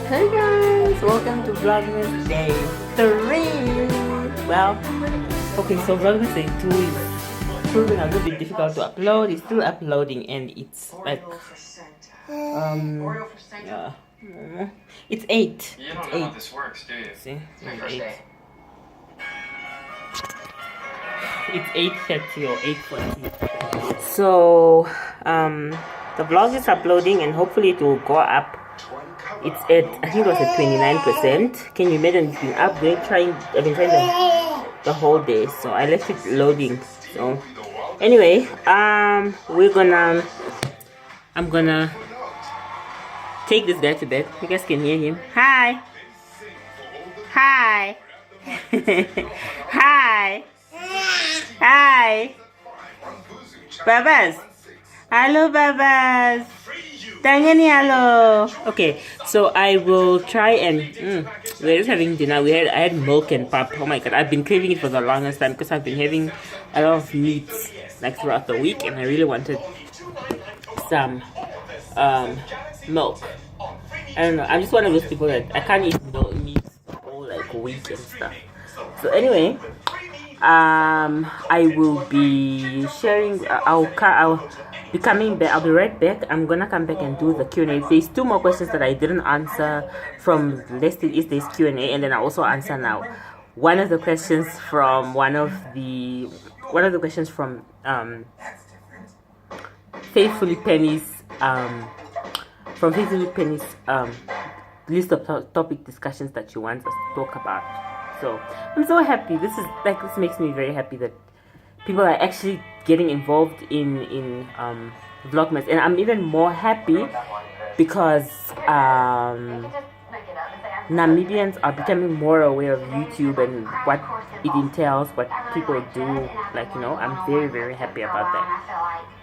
Hey guys, welcome to Vlogmas Day 3. Well, okay, so Vlogmas Day 2 is proving a little bit difficult to upload. It's still uploading and it's like yeah, it's 8. You don't it's know 8. how this works, do you? See, It's it's 8. day. It's 8:30 or 8:40. So the vlog is uploading and hopefully it will go up. It's at, I think it was at 29%. Can you imagine? It's been up there I've been trying the whole day, so I left it loading. So anyway, I'm gonna take this guy to bed. You guys can hear him. Hi. Hi. Hi. Hi. Babas. Hello, Babas. Tangani, hello. Okay, so I will try and we're just having dinner. I had milk and pap. Oh my god, I've been craving it for the longest time because I've been having a lot of meats like throughout the week, and I really wanted some milk. I don't know. I'm just one of those people that I can't eat meat all like week and stuff. So anyway, I will be sharing. I'll be coming back. I'll be right back. I'm gonna come back and do the Q&A. There's 2 more questions that I didn't answer from yesterday's Q&A, and then I also answer now. One of the questions from Faithfully Penny's list of topic discussions that she wants us to talk about. So I'm so happy. This makes me very happy that people are actually getting involved in Vlogmas, and I'm even more happy because Namibians are becoming more aware of YouTube and what it entails, what people do. Like, you know, I'm very, very happy about that.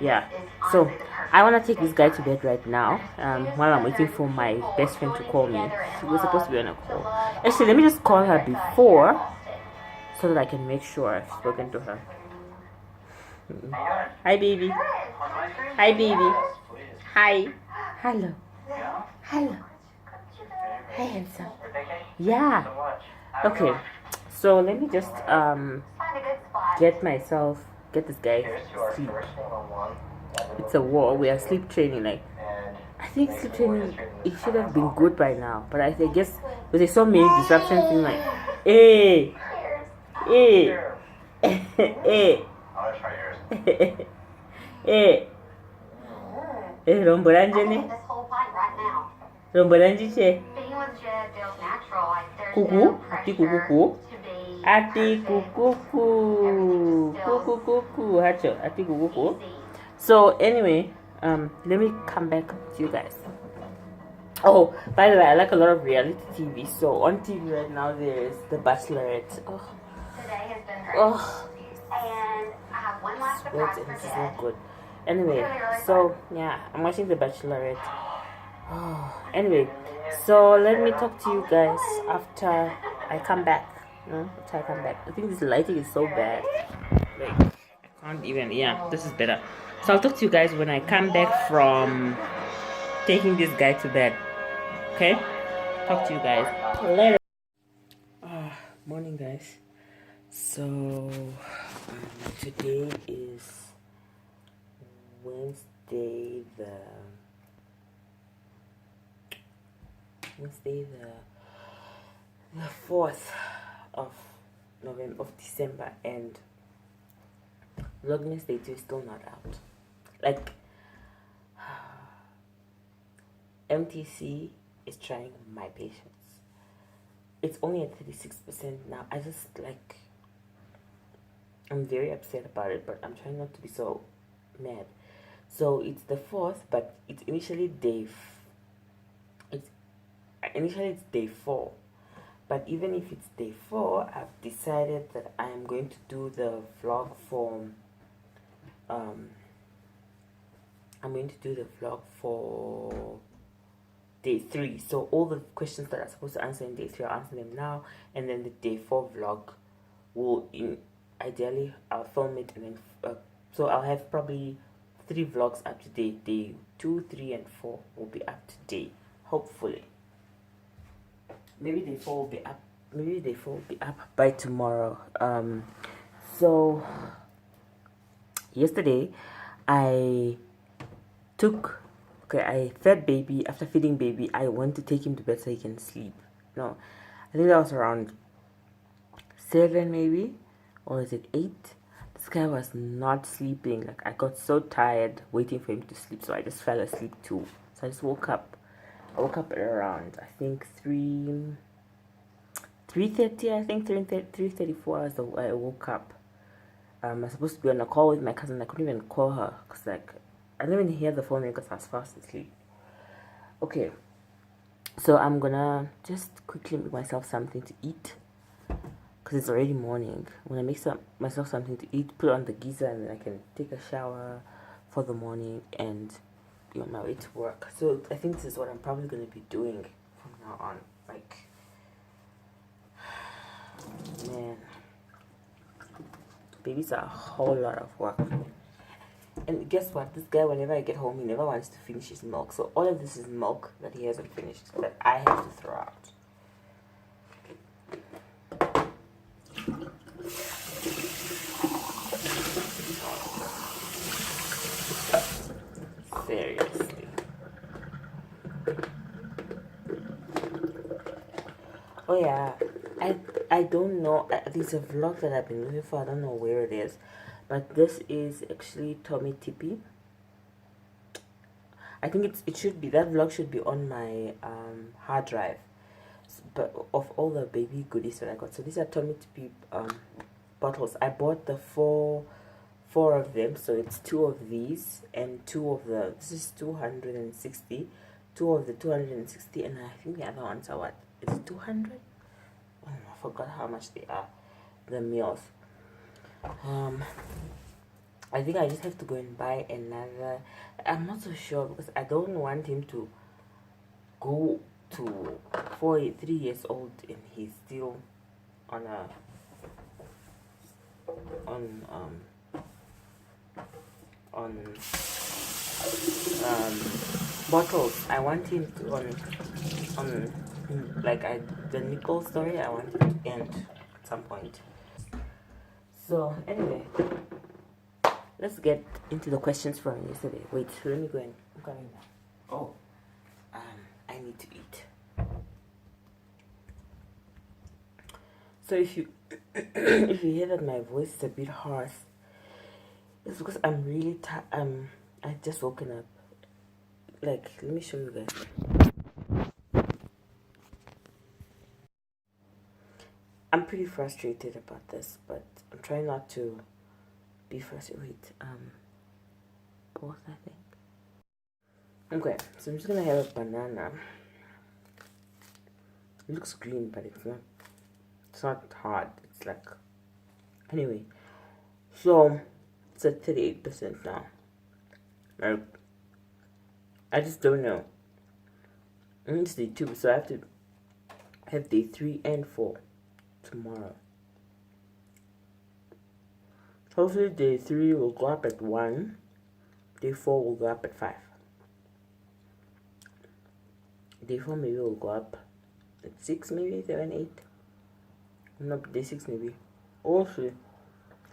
Yeah. So I want to take this guy to bed right now while I'm waiting for my best friend to call me. She was supposed to be on a call. Actually, let me just call her before so that I can make sure I've spoken to her. Hi, baby. Hi, baby. Hi. Hello. Hello. Hi, handsome. Yeah. Okay. So let me just get this guy sleep. It's a war. We are sleep training. Like, I think sleep training, it should have been good by now, but I guess because there's so many disruptions in like, hey, hey, hey. Rombolanje Rombolanje che. Kuku, ati kuku. Ati kuku. Kuku, hacho, ati kuku. So anyway, let me come back to you guys. Oh, by the way, I like a lot of reality TV. So on TV right now, there's The Bachelorette. Oh. Today has been great. Oh. And I have one last surprise for This is today. not good. Anyway, so yeah, I'm watching The Bachelorette. Oh, anyway, so let me talk to you guys after I come back. After I come back. I think this lighting is so bad. Like, I can't even. Yeah, this is better. So I'll talk to you guys when I come back from taking this guy to bed. Okay? Talk to you guys later. Morning, guys. So today is Wednesday the 4th of December, and Vlogmas Day 2 is still not out. Like, MTC is trying my patience. It's only at 36% now. I'm very upset about it, but I'm trying not to be so mad. So it's the 4th, but it's initially it's day 4. But even if it's day 4, I've decided that I am going to do the vlog for day 3. So all the questions that I'm supposed to answer in day 3, I'll answer them now, and then the day 4 vlog will ideally I'll film it, and then so I'll have probably 3 vlogs up to date. Day 2, 3, and 4 will be up to date, hopefully. maybe Day 4 will be up. Maybe Day 4 will be up by tomorrow. So yesterday I fed baby. After feeding baby, I went to take him to bed so he can sleep. No, I think that was around 7 maybe, or is it 8? This guy was not sleeping. Like, I got so tired waiting for him to sleep, so I just fell asleep too. So I just woke up. I woke up at around, I think 3:30. I think 3:34 I woke up. I was supposed to be on a call with my cousin. I couldn't even call her because, like, I didn't even hear the phone because I was fast asleep. Okay, so I'm gonna just quickly make myself something to eat because it's already morning. I'm gonna make myself something to eat, put on the geyser, and then I can take a shower for the morning and be on my way to work. So I think this is what I'm probably gonna be doing from now on. Like, man, babies are a whole lot of work. And guess what? This guy, whenever I get home, he never wants to finish his milk. So all of this is milk that he hasn't finished that I have to throw out. Seriously. Oh yeah, I don't know. There's a vlog that I've been looking for. I don't know where it is, but this is actually Tommy Tippy. I think it should be, that vlog should be on my hard drive, but of all the baby goodies that I got. So these are Tommy Tippy bottles. I bought the four of them, so it's 2 of these and 2 of the, this is 260, 2 of the 260, and I think the other ones are, what is it, 200? I forgot how much they are, the meals. I think I just have to go and buy another. I'm not so sure because I don't want him to go to 3 years old and he's still on bottles. I want him to on like the nipple story. I want it to end at some point. So anyway, let's get into the questions from yesterday. Wait, let me go in. I'm coming now. Oh, I need to eat. So if you if you hear that my voice is a bit hoarse, it's because I'm really tired. I just woken up. Like, let me show you guys. I'm pretty frustrated about this, but I'm trying not to be frustrated. Wait, both, I think. Okay, so I'm just gonna have a banana. It looks green, but it's not hard. It's like, anyway, so it's at 38% now. Like, I just don't know. It's Day 2, so I have to have Day 3 and 4 tomorrow. Hopefully Day 3 will go up at 1. Day 4 will go up at 5. Day 4 maybe will go up at 6, maybe 7, 8. No, Day 6 maybe. Also,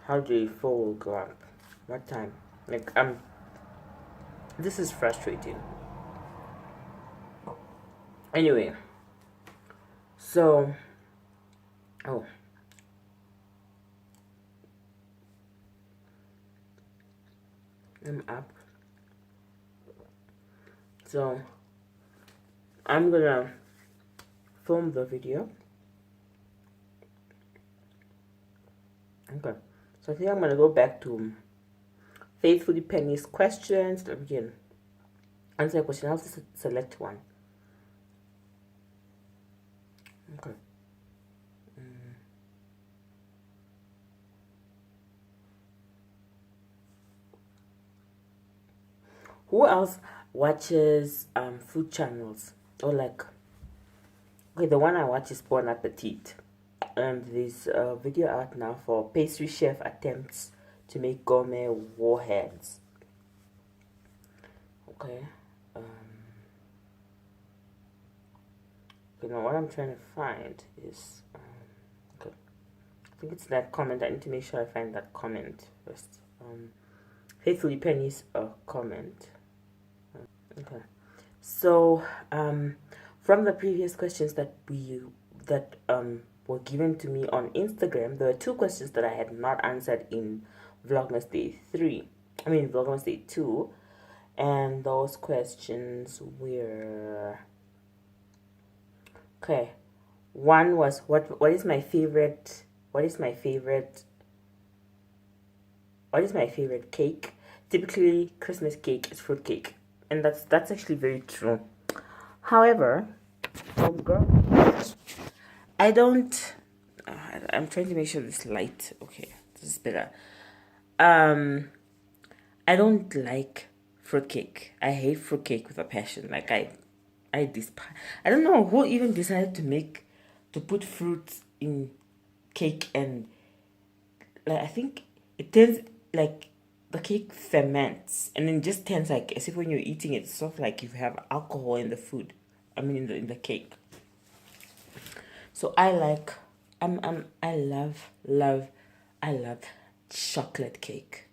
how Day 4 will go up. What time? Like, this is frustrating. Anyway, so, oh, I'm up. So, I'm gonna film the video. Okay, so I think I'm gonna go back to Faithfully Penny's questions. Let me again answer a question. I'll just select one. Okay. Who else watches food channels? Or like, okay, the one I watch is Bon Appetit. And there's a video out now for pastry chef attempts to make gourmet warheads. Okay. Okay, now what I'm trying to find is okay. I think it's that comment. I need to make sure I find that comment first. Faithfully Penny's a comment. Okay. So from the previous questions that were given to me on Instagram, there were 2 questions that I had not answered in Vlogmas Day 3. I mean Vlogmas Day 2. And those questions were okay. One was what is my favorite cake? Typically Christmas cake is fruit cake. And that's actually very true. However, girl, I don't I'm trying to make sure this light okay, this is better. I don't like fruitcake. I hate fruitcake with a passion. Like I despise. I don't know who even decided to put fruits in cake, and like I think it turns like the cake ferments and then just turns like as if when you're eating it, it's sort of like you have alcohol in the food. I mean in the cake. So I love chocolate cake.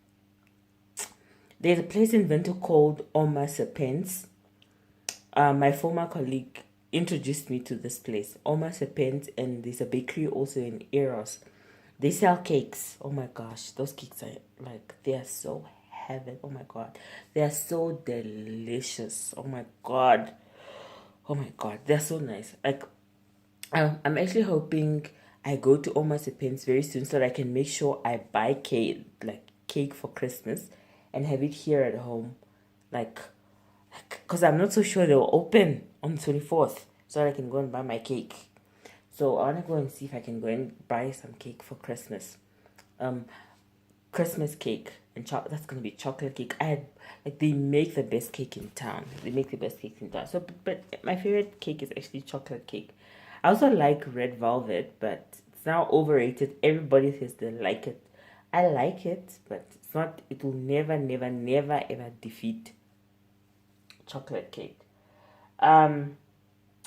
There's a place in Vento called Oma Serpents. My former colleague introduced me to this place, Oma Serpents, and there's a bakery also in Eros. They sell cakes. Oh my gosh, those cakes are like, they are so heaven. Oh my god, they are so delicious. Oh my god, they're so nice. Like, I'm actually hoping I go to Oma Serpents very soon so that I can make sure I buy cake for Christmas and have it here at home, like because I'm not so sure they'll open on the 24th, so that I can go and buy my cake. So I want to go and see if I can go and buy some cake for Christmas. Christmas cake and that's gonna be chocolate cake. They make the best cake in town. So, but my favorite cake is actually chocolate cake. I also like red velvet, but it's now overrated. Everybody says they like it. I like it, but it's not. It will never ever defeat chocolate cake. The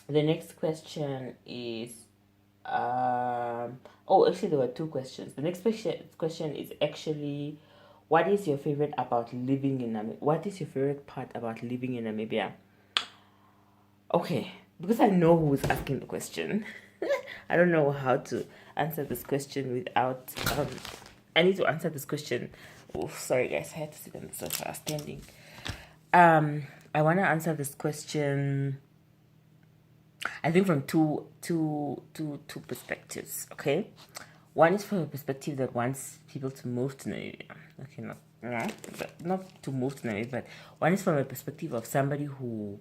next question is actually there were 2 questions. The next question is actually, what is your favorite about living in Namibia? What is your favorite part about living in Namibia? Okay, because I know who's asking the question. I don't know how to answer this question without I need to answer this question. Oh, sorry guys, I had to sit on the sofa standing. I want to answer this question, I think, from two perspectives. Okay, one is from a perspective that wants people to move to Namibia. Okay, not to move to Namibia, but one is from a perspective of somebody who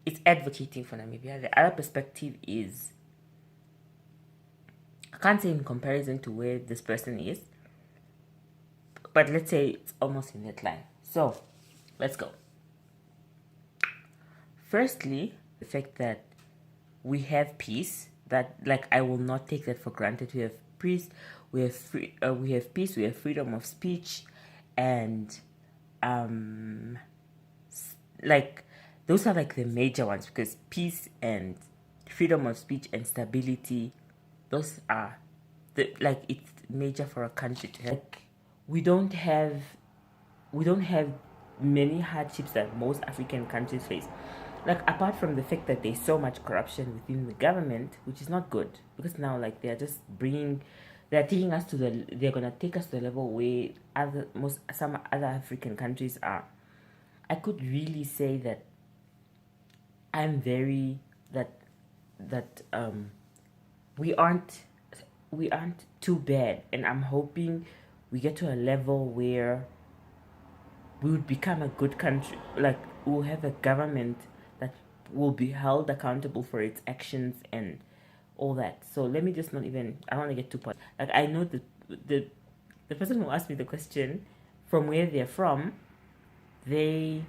is advocating for Namibia. The other perspective is, I can't say in comparison to where this person is, but let's say it's almost in that line. So let's go. Firstly, the fact that we have peace, that like I will not take that for granted. We have peace, we have peace, we have freedom of speech, and like those are like the major ones, because peace and freedom of speech and stability, those are it's major for a country to have. Like, we don't have many hardships that most African countries face. Like, apart from the fact that there's so much corruption within the government, which is not good, because now like they're gonna take us to the level where some other African countries are. I could really say that I'm very we aren't too bad, and I'm hoping we get to a level where we would become a good country. Like, we'll have a government that will be held accountable for its actions and all that. So let me just not even, I don't want to get too part. Like, I know that the person who asked me the question, from where they're from, they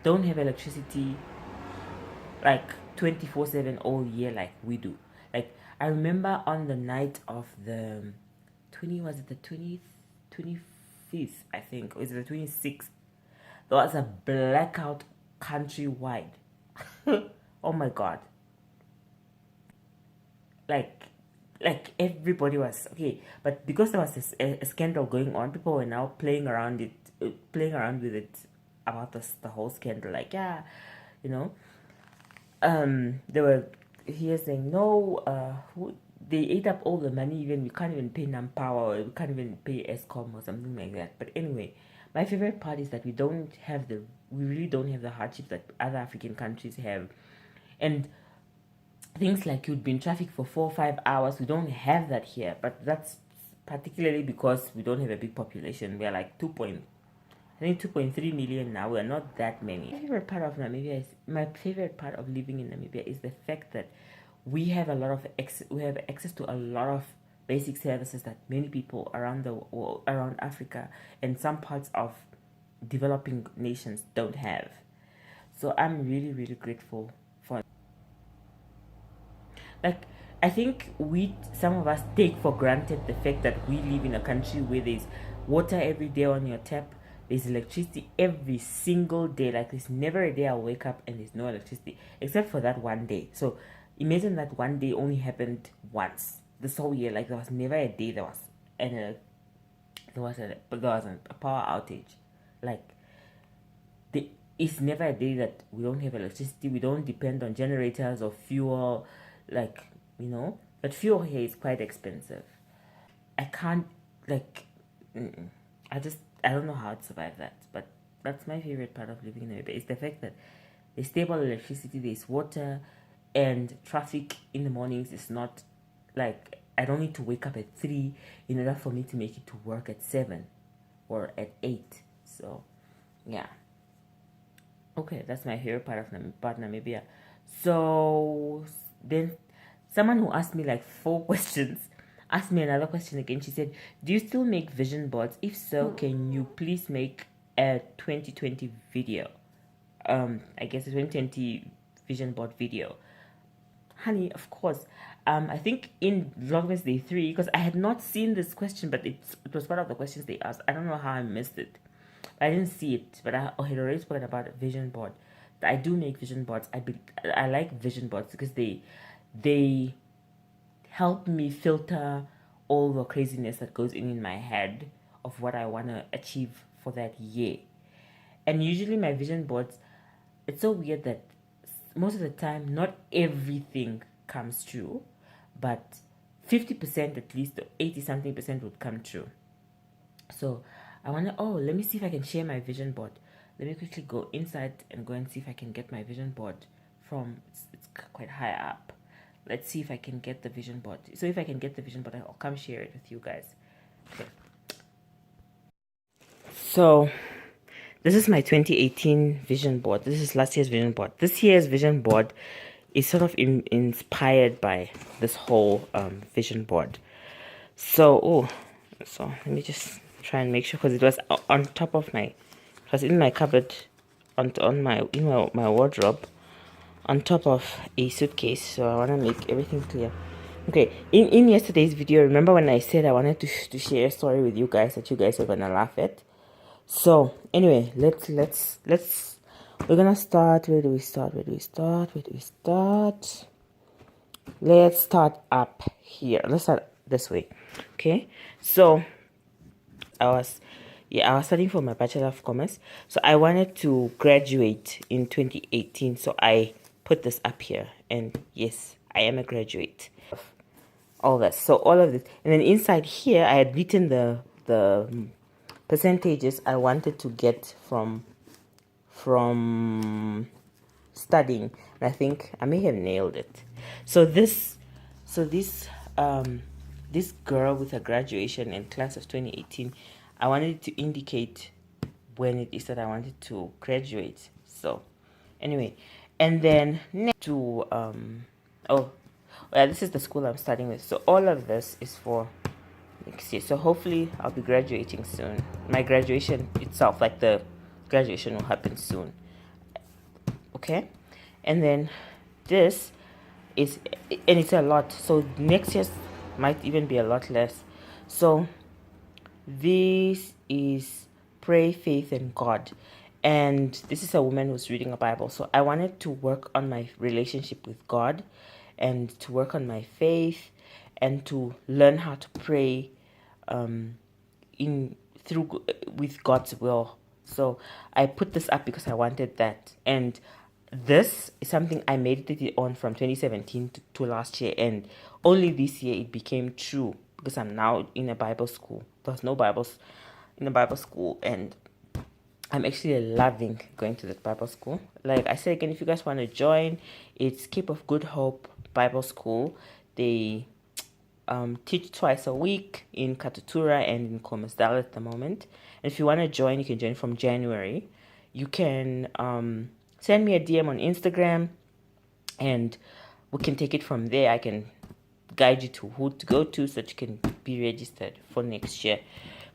don't have electricity like 24/7 all year like we do. Like, I remember on the night of the 25th, I think, or is it the 26th? There was a blackout countrywide. Oh my god. Like everybody was okay, but because there was this a scandal going on, people were now playing around with it about the whole scandal. Like, yeah, you know, they were here saying no, they ate up all the money. Even we can't even pay Nampower, or we can't even pay Escom or something like that. But anyway, my favorite part is that we really don't have the hardships that other African countries have, and things like you'd be in traffic for 4 or 5 hours. We don't have that here, but that's particularly because we don't have a big population. We are like 2.3 million now. We're not that many. My favorite part of living in Namibia is the fact that we have we have access to a lot of basic services that many people around the world, around Africa and some parts of developing nations don't have. So I'm really, really grateful for. Like, I think some of us take for granted the fact that we live in a country where there's water every day on your tap, there's electricity every single day. Like, there's never a day I'll wake up and there's no electricity, except for that one day. So imagine that one day only happened once this whole year. Like, there was never a day there was a power outage. Like, it's never a day that we don't have electricity. We don't depend on generators or fuel. Like, you know, but fuel here is quite expensive. I can't, like, I don't know how to survive that. But that's my favorite part of living in Namibia. It's the fact that there's stable electricity, there's water, and traffic in the mornings is not like, I don't need to wake up at 3 in order for me to make it to work at 7 or at 8. So yeah, okay, that's my favorite part of Namibia. So then someone who asked me like 4 questions asked me another question again. She said, do you still make vision boards? If so, can you please make a 2020 video? I guess a 2020 vision board video. Honey, of course. I think in Vlogmas Day3, because I had not seen this question, but it was part of the questions they asked. I don't know how I missed it. I didn't see it, but I had already spoken about a vision board. I do make vision boards. I like vision boards because they help me filter all the craziness that goes in my head of what I want to achieve for that year. And usually my vision boards, it's so weird that most of the time not everything comes true, but 50% at least, 80 something percent would come true. So I wonder, let me see if I can share my vision board. Let me quickly go inside and go and see if I can get my vision board from, it's quite high up. Let's see if I can get the vision board. So if I can get the vision board, I'll come share it with you guys. Okay. So this is my 2018 vision board. This is last year's vision board. This year's vision board is sort of inspired by this whole vision board. So let me just try and make sure, because it was on top of it was in my cupboard, on my wardrobe, on top of a suitcase. So I want to make everything clear. Okay, in yesterday's video, remember when I said I wanted to share a story with you guys that you guys are gonna laugh at? So anyway, let's we're gonna start. Where do we start? Let's start up here. Let's start this way. Okay, so I was studying for my Bachelor of Commerce. So I wanted to graduate in 2018. So I put this up here, and yes, I am a graduate. All this. So all of this, and then inside here, I had written the percentages I wanted to get from studying, and I think I may have nailed it. So this girl with a graduation in class of 2018, I wanted to indicate when it is that I wanted to graduate. So anyway, and then next to this is the school I'm studying with. So all of this is for next year. So hopefully I'll be graduating soon. My graduation itself, like the graduation, will happen soon. Okay, and then this is, and it's a lot. So next year might even be a lot less. So this is Pray, Faith, and God. and this is a woman who's reading a Bible. So I wanted to work on my relationship with God, and to work on my faith, and to learn how to pray with God's will. So I put this up because I wanted that, and this is something I meditated on from 2017 to last year, and only this year it became true because I'm now in a Bible school. There's no Bibles in a Bible school, and I'm actually loving going to that Bible school. Like I said again, if you guys want to join, it's Cape of Good Hope Bible School. They teach twice a week in Katutura and in Khomasdal at the moment. And if you want to join, you can join from January. You can send me a DM on Instagram, and we can take it from there. I can guide you to who to go to so that you can be registered for next year.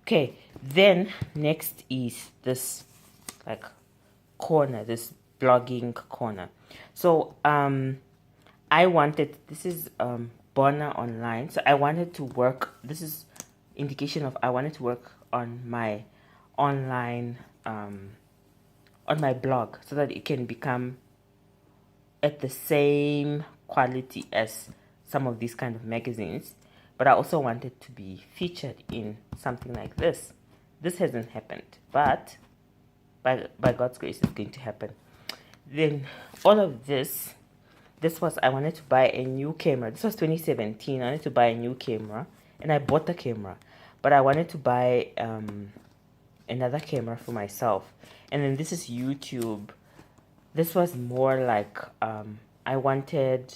Okay, then next is this like corner, this blogging corner. So I wanted, this is Bona Online. So I wanted to work, this is indication of I wanted to work on my online on my blog so that it can become at the same quality as some of these kind of magazines. But I also wanted to be featured in something like this. This hasn't happened, but by God's grace it's going to happen. Then all of this was, I wanted to buy a new camera. This was 2017. I wanted to buy a new camera, and I bought the camera, but I wanted to buy another camera for myself. And then this is YouTube. This was more like I wanted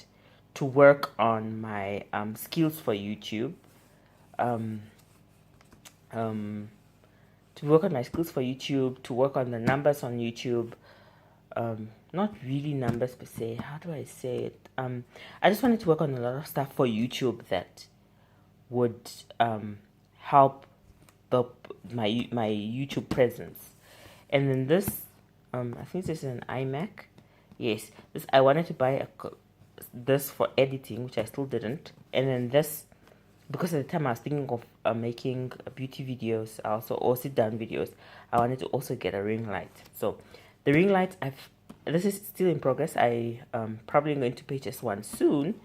to work on my skills for YouTube. To work on my skills for YouTube, to work on the numbers on YouTube. Not really numbers per se. How do I say it? I just wanted to work on a lot of stuff for YouTube that would help my YouTube presence. And then this, I think this is an iMac. Yes, this I wanted to buy this for editing, which I still didn't. And then this, because at the time I was thinking of making beauty videos, or sit down videos, I wanted to also get a ring light. So the ring light, this is still in progress. I probably going to purchase one soon.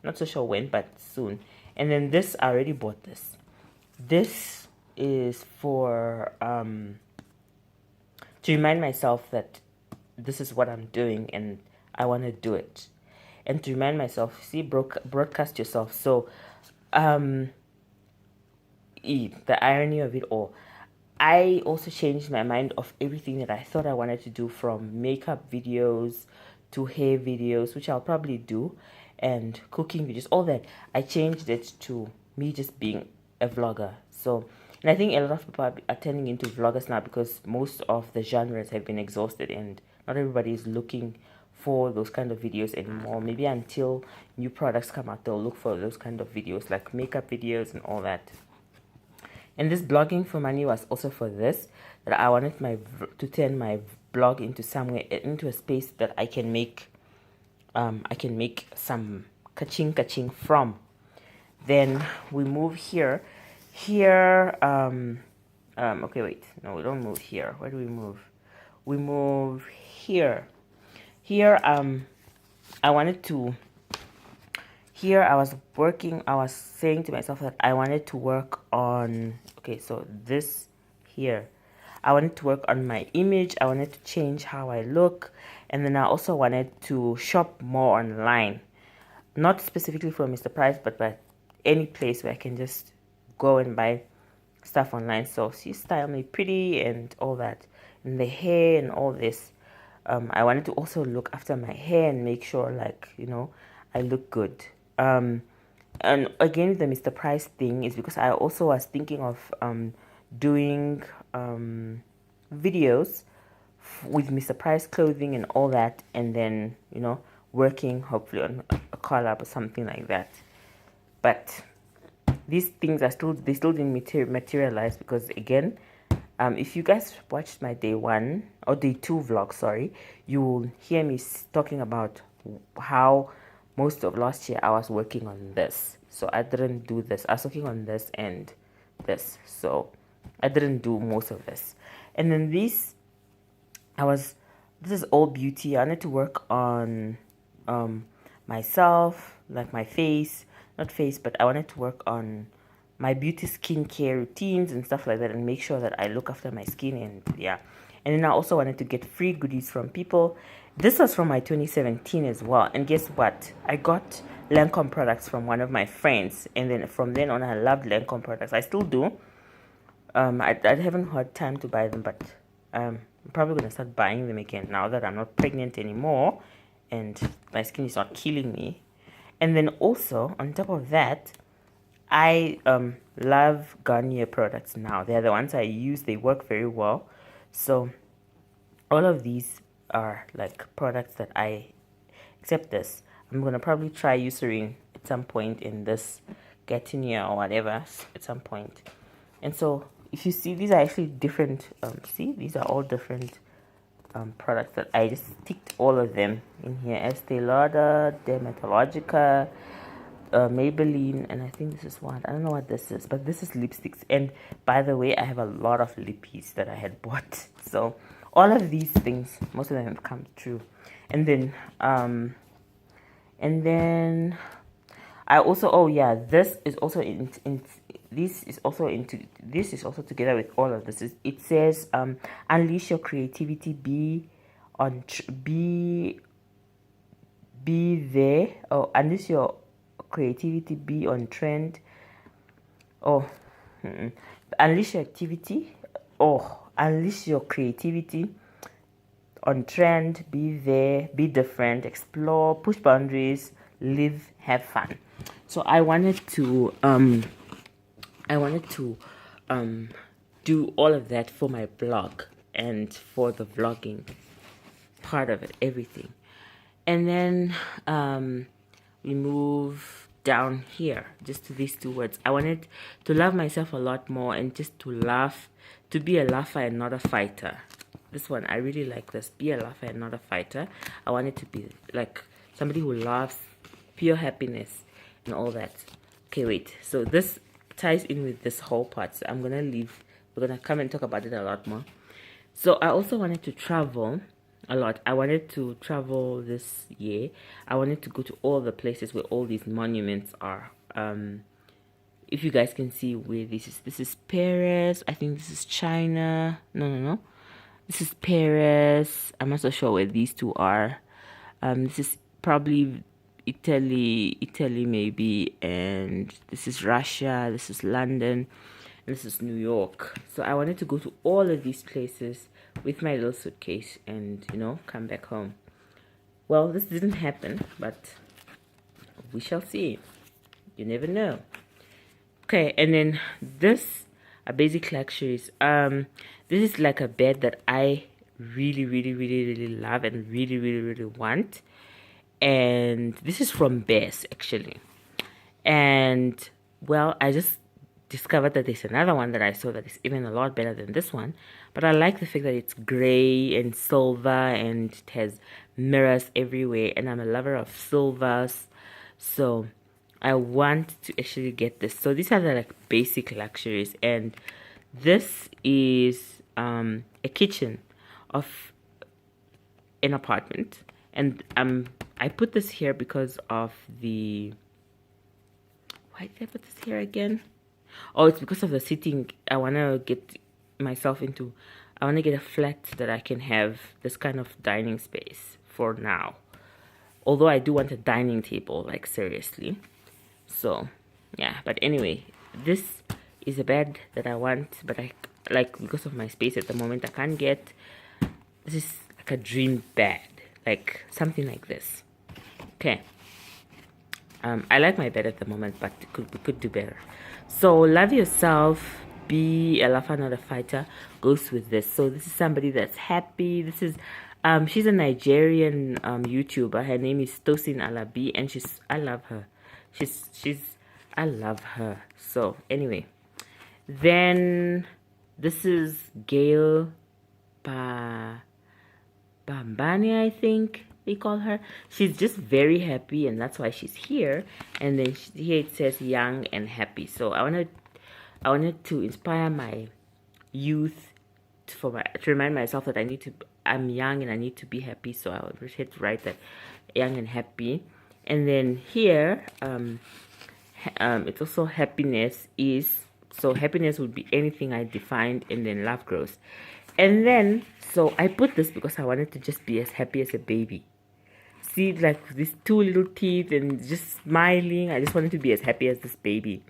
Not so sure when, but soon. And then this, I already bought this. This is for to remind myself that this is what I'm doing and I want to do it. And to remind myself, see, broadcast yourself. So the irony of it all, I also changed my mind of everything that I thought I wanted to do, from makeup videos to hair videos, which I'll probably do, and cooking videos, all that. I changed it to me just being a vlogger. So, and I think a lot of people are turning into vloggers now because most of the genres have been exhausted and not everybody is looking for those kind of videos anymore. Maybe until new products come out, they'll look for those kind of videos, like makeup videos and all that. And this blogging for money was also for this, that I wanted to turn my blog into a space that I can make some kaching from. Then we move here. Okay, wait, no, we don't move here. Where do we move? We move here. I was saying to myself that I wanted to work on, okay, so this here, I wanted to work on my image. I wanted to change how I look. And then I also wanted to shop more online. Not specifically from Mr. Price, but by any place where I can just go and buy stuff online. So she styled me pretty and all that. And the hair and all this. I wanted to also look after my hair and make sure, like, I look good. And again, the Mr. Price thing is because I also was thinking of doing videos with Mr. Price clothing and all that, and then working hopefully on a collab or something like that. But these things still didn't materialize because, again, if you guys watched my day 1 or day 2 vlog, sorry, you will hear me talking about how most of last year I was working on this. So I didn't do this. I was working on this and this. So I didn't do most of this. And then these, this is all beauty. I wanted to work on myself, like my face, not face, but I wanted to work on my beauty skincare routines and stuff like that, and make sure that I look after my skin. And yeah, and then I also wanted to get free goodies from people. This was from my 2017 as well, and guess what, I got Lancome products from one of my friends, and then from then on I loved Lancome products. I still do. I haven't had time to buy them, but I'm probably gonna start buying them again now that I'm not pregnant anymore and my skin is not killing me. And then also on top of that, I love Garnier products now. They're the ones I use. They work very well. So all of these are like products that I, except this, I'm gonna probably try Eucerin at some point in this Garnier or whatever at some point. And so if you see, these are actually different. See, these are all different products that I just ticked all of them in here. Estee Lauder, Dermatologica, Maybelline, and I think this is what, I don't know what this is, but this is lipsticks. And by the way, I have a lot of lippies that I had bought. So all of these things, most of them have come true. And then I also, oh yeah, this is also this is also together with all of this. It says unleash your creativity, be there, or unleash your creativity, be on trend. Unleash your activity, unleash your creativity, on trend, be there, be different, explore, push boundaries, live, have fun. So I wanted to do all of that for my blog and for the vlogging part of it, everything. And then we move down here just to these two words. I wanted to love myself a lot more and just to laugh, to be a laugher and not a fighter. This one, I really like this. Be a laugher and not a fighter. I wanted to be like somebody who laughs, pure happiness and all that. Okay, wait. So this ties in with this whole part. So I'm going to leave. We're going to come and talk about it a lot more. So I also wanted to travel a lot. I wanted to travel this year. I wanted to go to all the places where all these monuments are. If you guys can see where this is Paris. I think this is China. No. This is Paris. I'm not so sure where these two are. This is probably Italy maybe, and this is Russia, this is London, and this is New York. So I wanted to go to all of these places with my little suitcase and, you know, come back home. Well, this didn't happen, but we shall see. You never know. Okay, and then this are basic luxuries. This is like a bed that I really love and really want. And this is from Bess, actually. And well, I just discovered that there's another one that I saw that is even a lot better than this one. But I like the fact that it's gray and silver and it has mirrors everywhere, and I'm a lover of silvers, so I want to actually get this. So these are the like basic luxuries, and this is a kitchen of an apartment. And I put this here because of the, why did I put this here again? Oh, it's because of the seating. I want to get myself into, I want to get a flat that I can have this kind of dining space for now. Although I do want a dining table, like seriously. So yeah, but anyway, this is a bed that I want, but I like, because of my space at the moment, I can't get. This is like a dream bed, like something like this. Okay. I like my bed at the moment, but we could do better. So love yourself, be a laugher, not a fighter, goes with this. So this is somebody that's happy. This is she's a Nigerian YouTuber. Her name is Tosin Alabi, and I love her. I love her. So anyway, then this is Gail Bambani, I think they call her. She's just very happy, and that's why she's here. And then here it says young and happy. So I wanted to inspire my youth to remind myself that I need to I'm young and I need to be happy, so I would hit write that young and happy. And then here it's also happiness is, so happiness would be anything I defined, and then love grows. And then so I put this because I wanted to just be as happy as a baby. See, like these two little teeth and just smiling. I just wanted to be as happy as this baby.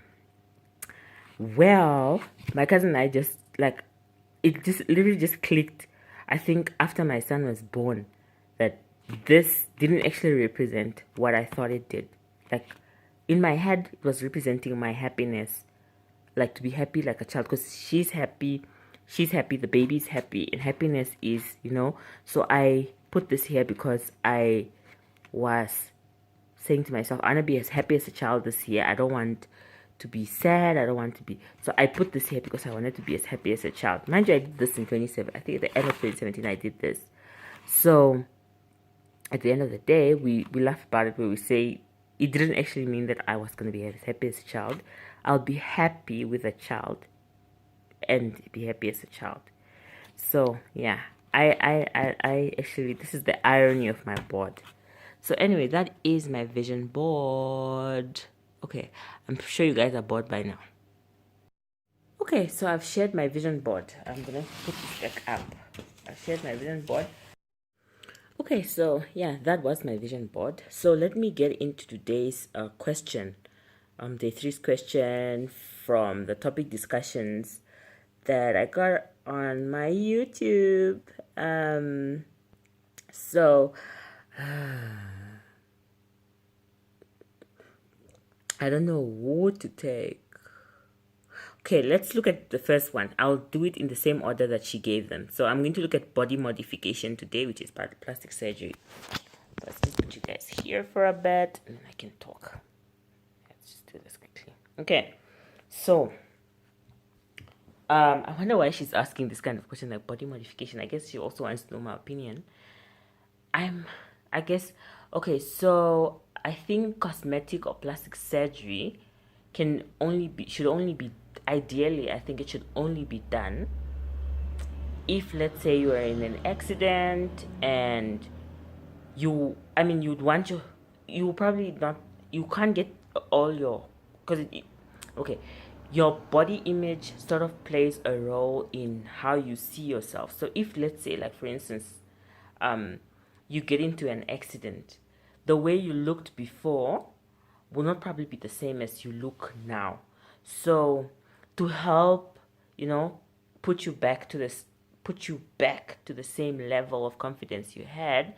Well, my cousin and I just like, it just literally just clicked. I think after my son was born, that this didn't actually represent what I thought it did. Like in my head, it was representing my happiness, like to be happy like a child, because she's happy, the baby's happy, and happiness is, So I put this here because I was saying to myself, I want to be as happy as a child this year. I don't want to be sad. I don't want to be. So I put this here because I wanted to be as happy as a child. Mind you, I did this in 27. I think at the end of 2017, I did this. So at the end of the day, we laugh about it, where we say it didn't actually mean that I was going to be as happy as a child. I'll be happy with a child and be happy as a child. So yeah, I actually, this is the irony of my board. So anyway, that is my vision board. Okay, I'm sure you guys are bored by now. Okay, so I've shared my vision board. I'm gonna put this back up. I've shared my vision board. Okay, so yeah, that was my vision board. So let me get into today's question. Day 3's question from the topic discussions that I got on my YouTube. So I don't know what to take. Okay, let's look at the first one. I'll do it in the same order that she gave them. So I'm going to look at body modification today, which is part of plastic surgery. So let's just put you guys here for a bit, and then I can talk. Let's just do this quickly. Okay, so I wonder why she's asking this kind of question, like body modification. I guess she also wants to know my opinion. Okay, so I think cosmetic or plastic surgery should only be, ideally, I think it should only be done if, let's say, you are in an accident and you can't get all your, okay, your body image sort of plays a role in how you see yourself. So if, let's say, like for instance, you get into an accident, the way you looked before will not probably be the same as you look now. So to help, put you back to the same level of confidence you had,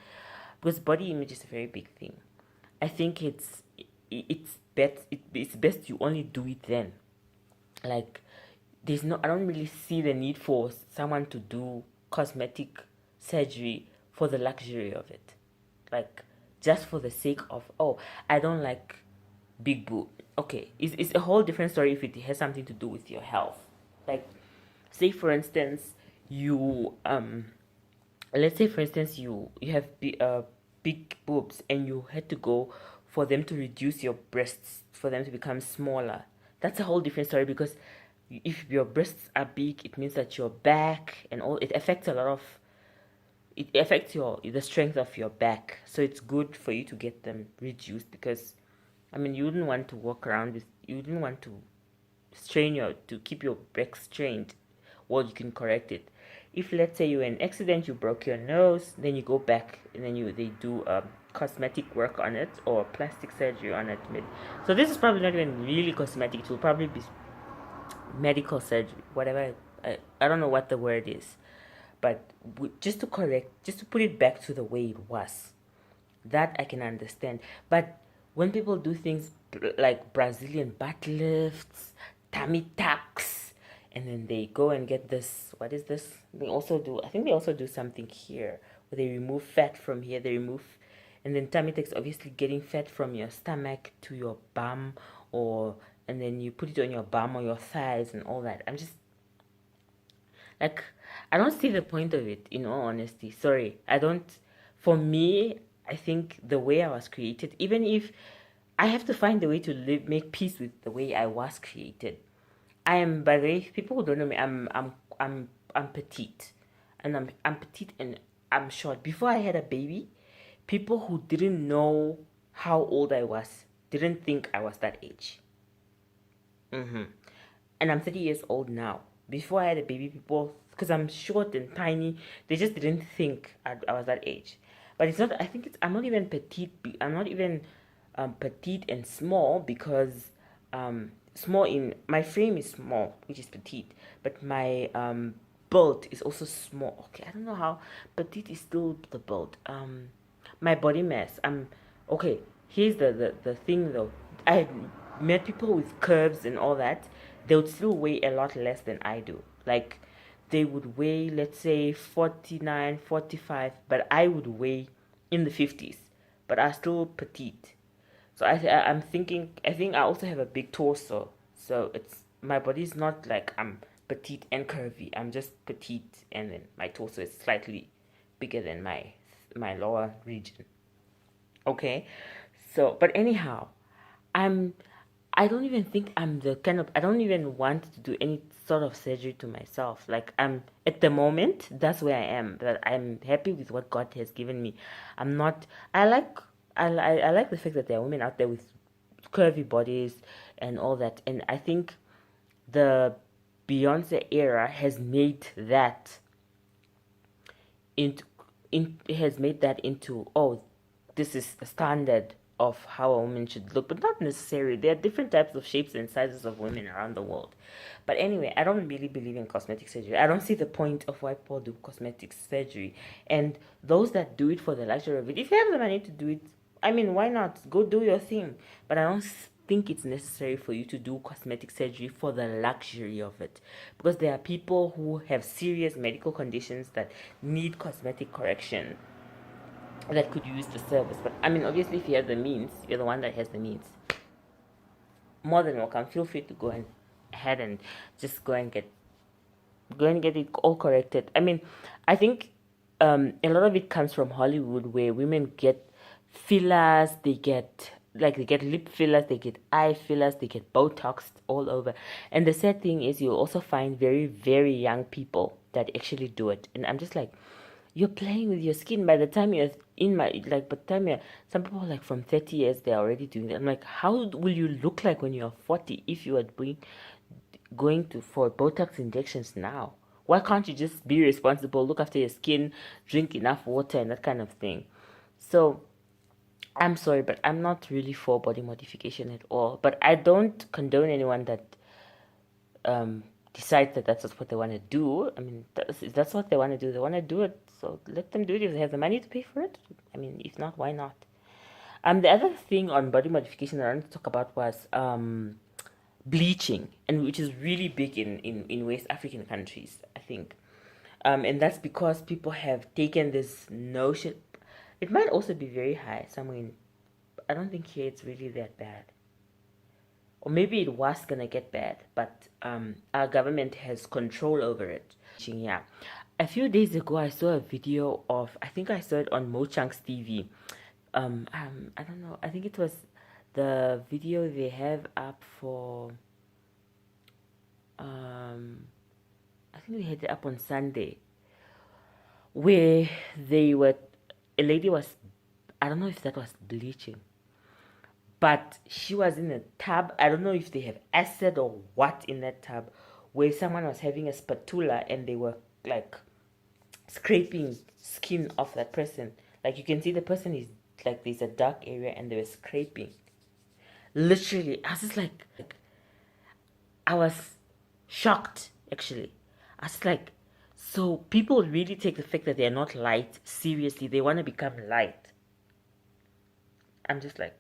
because body image is a very big thing. I think it's best you only do it then. Like, I don't really see the need for someone to do cosmetic surgery for the luxury of it. Like, just for the sake of, I don't like big boob. Okay, it's a whole different story if it has something to do with your health. Like, say for instance, you let's say for instance you have big boobs and you had to go for them to reduce your breasts for them to become smaller. That's a whole different story, because if your breasts are big, it means that your back and all, it affects the strength of your back. So it's good for you to get them reduced, because you wouldn't want to walk around with, you wouldn't want to to keep your back strained. Well, you can correct it. If, let's say, you're in an accident, you broke your nose, then you go back and then they do cosmetic work on it or plastic surgery on it. So this is probably not even really cosmetic. It will probably be medical surgery, whatever. I don't know what the word is, but just to put it back to the way it was, that I can understand. But when people do things like Brazilian butt lifts, tummy tucks, and then they go and get this, what is this? I think they also do something here where they remove fat from here. And then tummy tucks, obviously getting fat from your stomach to your bum, and then you put it on your bum or your thighs and all that. I'm just like, I don't see the point of it, in all honesty. Sorry, I don't. For me, I think the way I was created, even if I have to find a way to make peace with the way I was created. I am, by the way, people who don't know me, I'm petite, and I'm petite, and I'm short. Before I had a baby, people who didn't know how old I was didn't think I was that age. And I'm 30 years old now. Before I had a baby, people, because I'm short and tiny, they just didn't think I was that age. But it's not, I think it's, I'm not even petite. I'm not even petite and small because small in, my frame is small, which is petite. But my build is also small. Okay, I don't know how petite is still the build. My body mass, okay, here's the thing though. I met people with curves and all that, they would still weigh a lot less than I do. Like, they would weigh, let's say, 49, 45, but I would weigh in the 50s, but I'm still petite. So I'm thinking, I think I also have a big torso. So it's, my body's not like I'm petite and curvy. I'm just petite, and then my torso is slightly bigger than my lower region. Okay, so but anyhow, I don't even think I'm the kind of, I don't even want to do any sort of surgery to myself. Like, I'm at the moment, that's where I am. But I'm happy with what God has given me. I'm not. I like the fact that there are women out there with curvy bodies and all that. And I think the Beyonce era has made that into has made that into, oh, this is a standard of how a woman should look, but not necessarily. There are different types of shapes and sizes of women around the world. But anyway, I don't really believe in cosmetic surgery. I don't see the point of why people do cosmetic surgery. And those that do it for the luxury of it, if you have the money to do it, I mean, why not? Go do your thing. But I don't think it's necessary for you to do cosmetic surgery for the luxury of it, because there are people who have serious medical conditions that need cosmetic correction that could use the service. But I mean, obviously, if you have the means, you're the one that has the means, more than welcome. Feel free to go ahead and just go and get it all corrected. I mean, I think a lot of it comes from Hollywood, where women get fillers, they get lip fillers, they get eye fillers, they get Botox all over. And the sad thing is, you'll also find very, very young people that actually do it. And I'm just like, you're playing with your skin. By the time you're some people are like from 30 years, they're already doing that. I'm like, how will you look like when you're 40 if you are going for Botox injections now? Why can't you just be responsible, look after your skin, drink enough water and that kind of thing? So I'm sorry, but I'm not really for body modification at all. But I don't condone anyone that decide that that's what they want to do. I mean, that's what they want to do. They want to do it, so let them do it if they have the money to pay for it. I mean, if not, why not? The other thing on body modification that I wanted to talk about was bleaching, and which is really big in West African countries, I think. And that's because people have taken this notion. It might also be very high somewhere in, I don't think here it's really that bad. Or maybe it was gonna get bad, but our government has control over it. Yeah. A few days ago, I saw a video of, I think I saw it on Mochank's TV. I don't know. I think it was the video they have up for. I think they had it up on Sunday, where a lady was, I don't know if that was bleaching, but she was in a tub. I don't know if they have acid or what in that tub, where someone was having a spatula and they were like scraping skin off that person. Like, you can see the person is like, there's a dark area and they were scraping. Literally, I was just like, I was shocked, actually. I was like, so people really take the fact that they're not light seriously. They want to become light. I'm just like,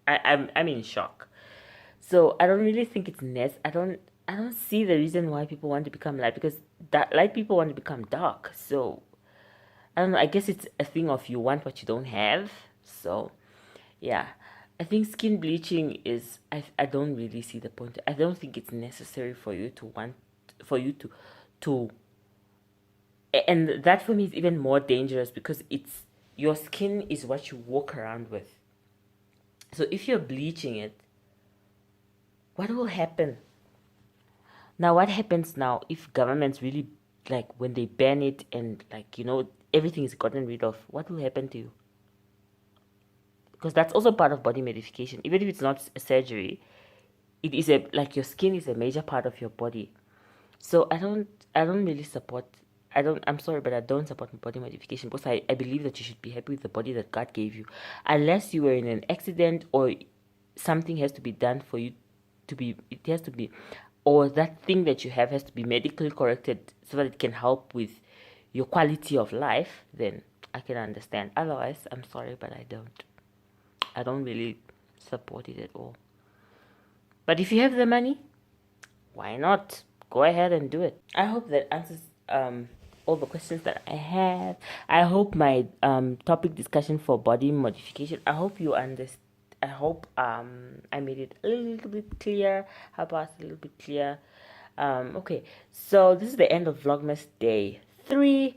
I'm in shock. So I don't really think it's I don't see the reason why people want to become light, because light people want to become dark. So I don't know. I guess it's a thing of, you want what you don't have. So yeah, I think skin bleaching is, I don't really see the point. I don't think it's necessary for you to and that for me is even more dangerous, because it's, your skin is what you walk around with. So if you're bleaching it, what will happen? Now, what happens now if governments really like when they ban it and like, you know, everything is gotten rid of, what will happen to you? Because that's also part of body modification. Even if it's not a surgery, it is a, like, your skin is a major part of your body. So I don't really support, I'm sorry, but I don't support body modification, because I believe that you should be happy with the body that God gave you, unless you were in an accident or something has to be done for you to be, it has to be, or that thing that you have has to be medically corrected so that it can help with your quality of life, then I can understand. Otherwise, I'm sorry, but I don't really support it at all. But if you have the money, why not? Go ahead and do it. I hope that answers all the questions that I have. I hope my topic discussion for body modification, I hope you understand. I hope I made it a little bit clear. How about a little bit clear? Okay, so this is the end of Vlogmas Day 3.